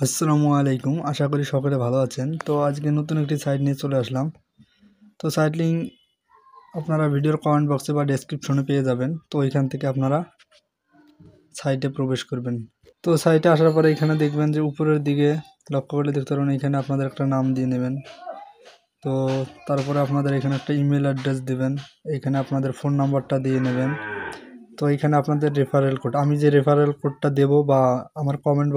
আসসালামু আলাইকুম। আশা করি সকলে ভালো আছেন। তো আজকে নতুন একটি সাইট নিয়ে চলে আসলাম। তো সাইট লিঙ্ক আপনারা ভিডিওর কমেন্ট বক্সে বা ডেসক্রিপশনে পেয়ে যাবেন। তো এখান থেকে আপনারা সাইটে প্রবেশ করবেন। তো সাইটে আসার পরে এখানে দেখবেন যে উপরের দিকে লক্ষ্য করলে দেখতে পারবেন এখানে আপনাদের একটা নাম দিয়ে নেবেন। তো তারপরে আপনাদের এখানে একটা ইমেল অ্যাড্রেস দেবেন। এখানে আপনাদের ফোন নাম্বারটা দিয়ে নেবেন। তো এখানে আপনাদের রেফারেল কোড, আমি যে রেফারেল কোডটা দেবো বা আমার কমেন্ট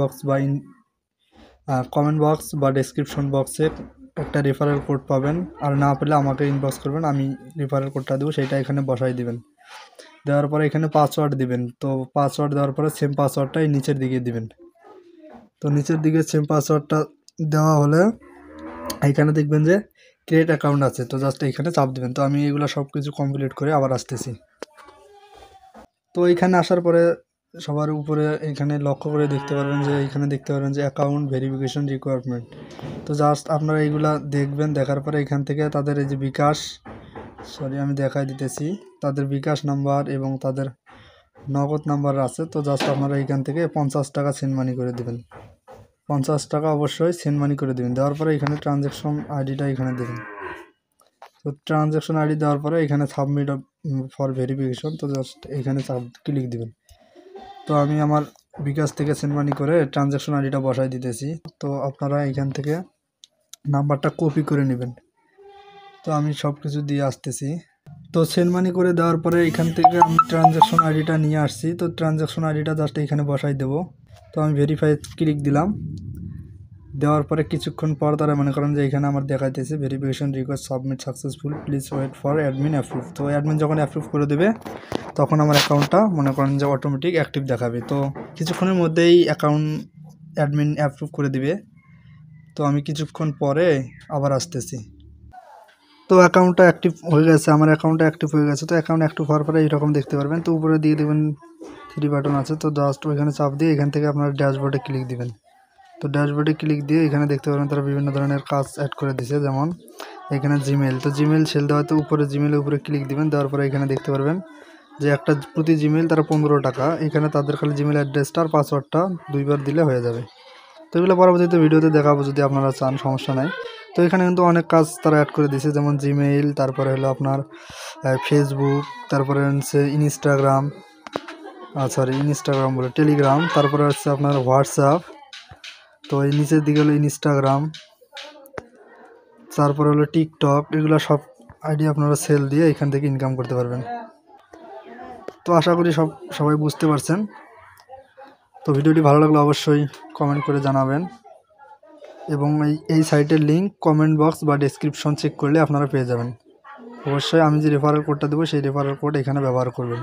বক্স বা ডেসক্রিপশন বক্সে একটা রেফারেল কোড পাবেন। আর না পেলে আমাকে ইনবক্স করবেন, আমি রেফারেল কোডটা দেবো, সেইটা এখানে বসাই দিবেন। দেওয়ার পরে এখানে পাসওয়ার্ড দিবেন। তো পাসওয়ার্ড দেওয়ার পরে সেম পাসওয়ার্ডটাই নিচের দিকে দিবেন। তো নিচের দিকে সেম পাসওয়ার্ডটা দেওয়া হলে এখানে দেখবেন যে ক্রিয়েট অ্যাকাউন্ট আছে, তো জাস্ট এখানে চাপ দিবেন। তো আমি এগুলো সব কিছু কমপ্লিট করে আবার আসতেছি। তো এখানে আসার পরে সবার উপরে এখানে লক্ষ্য করে দেখতে পারবেন যে অ্যাকাউন্ট ভেরিফিকেশন রিকোয়ারমেন্ট। তো জাস্ট আপনারা এইগুলা দেখবেন। দেখার পরে এখান থেকে তাদের এই যে আমি দেখাই দিতেছি, তাদের বিকাশ নাম্বার এবং তাদের নগদ নাম্বার আছে। তো জাস্ট আপনারা এখান থেকে 50 টাকা সেন্ড মানি করে দেবেন। 50 টাকা অবশ্যই সেন্ড মানি করে দেবেন। দেওয়ার পরে এখানে ট্রানজ্যাকশন আইডিটা এখানে দেবেন। তো ট্রানজ্যাকশন আইডি দেওয়ার পরে এখানে সাবমিট ফর ভেরিফিকেশন, তো জাস্ট এখানে ক্লিক দিবেন। তো আমি আমার বিকাশ থেকে সেন্ড মানি করে ট্রানজ্যাকশন আইডিটা বসাই দিতেছি। তো আপনারা এখান থেকে নাম্বারটা কপি করে নেবেন। তো আমি সব কিছু দিয়ে আসতেছি। তো সেন্ড মানি করে দেওয়ার পরে এখান থেকে আমি ট্রানজ্যাকশন আইডিটা নিয়ে আসছি। তো ট্রানজ্যাকশন আইডিটা জাস্ট এখানে বসাই দেবো। তো আমি ভেরিফাই ক্লিক দিলাম। দেওয়ার পরে কিছুক্ষণ পর তারা মনে করেন যে এখানে আমার দেখাইতেছে verification request submit successful, please wait for admin approve. তো অ্যাডমিন যখন অ্যাপ্রুভ করে দেবে তখন আমার অ্যাকাউন্টটা মনে করেন যে অটোমেটিক অ্যাক্টিভ দেখাবে। তো কিছুক্ষণের মধ্যেই অ্যাডমিন অ্যাপ্রুভ করে দিবে। তো আমি কিছুক্ষণ পরে আবার আসতেছি। তো অ্যাকাউন্টটা অ্যাক্টিভ হয়ে গেছে, আমার অ্যাকাউন্টটা অ্যাক্টিভ হয়ে গেছে। তো অ্যাকাউন্ট অ্যাক্টিভ হওয়ার পরে এইরকম দেখতে পারবেন। তো উপরে দিয়ে দেবেন 3 বাটন আছে, তো জাস্ট ওইখানে চাপ দিয়ে এখান থেকে আপনার ড্যাশবোর্ডে ক্লিক দিবেন। তো ড্যাশবোর্ডে ক্লিক দিয়ে এখানে দেখতে পারবেন তারা বিভিন্ন ধরনের কাজ অ্যাড করে দিয়েছে, যেমন এখানে জিমেল। তো জিমেল সেল দেওয়াতে উপরে জিমেলের উপরে ক্লিক দিবেন। দেওয়ার পরে এখানে দেখতে পারবেন যে একটা প্রতি জিমেল তারা 15 টাকা। এখানে তাদের খালি জিমেল অ্যাড্রেসটা আর পাসওয়ার্ডটা 2 বার দিলে হয়ে যাবে। তো এগুলো পরবর্তীতে ভিডিওতে দেখাবো যদি আপনারা চান, সমস্যা নাই। তো এখানে কিন্তু অনেক কাজ তারা অ্যাড করে দিয়েছে, যেমন জিমেইল, তারপরে হলো আপনার ফেসবুক, তারপরে হচ্ছে ইনস্টাগ্রাম বলে টেলিগ্রাম, তারপরে হচ্ছে আপনার হোয়াটসঅ্যাপ। তো এই নিচের দিকে হলো ইনস্টাগ্রাম, তারপরে হলো টিকটক। এগুলো সব আইডি আপনারা সেল দিয়ে এখান থেকে ইনকাম করতে পারবেন। তো আশা করি সবাই বুঝতে পারছেন। তো ভিডিওটি ভালো লাগলে অবশ্যই কমেন্ট করে জানাবেন, এবং এই সাইটের লিঙ্ক কমেন্ট বক্স বা ডেসক্রিপশন চেক করলে আপনারা পেয়ে যাবেন। অবশ্যই আমি যে রেফারেল কোডটা দেবো সেই রেফারেল কোড এখানে ব্যবহার করবেন।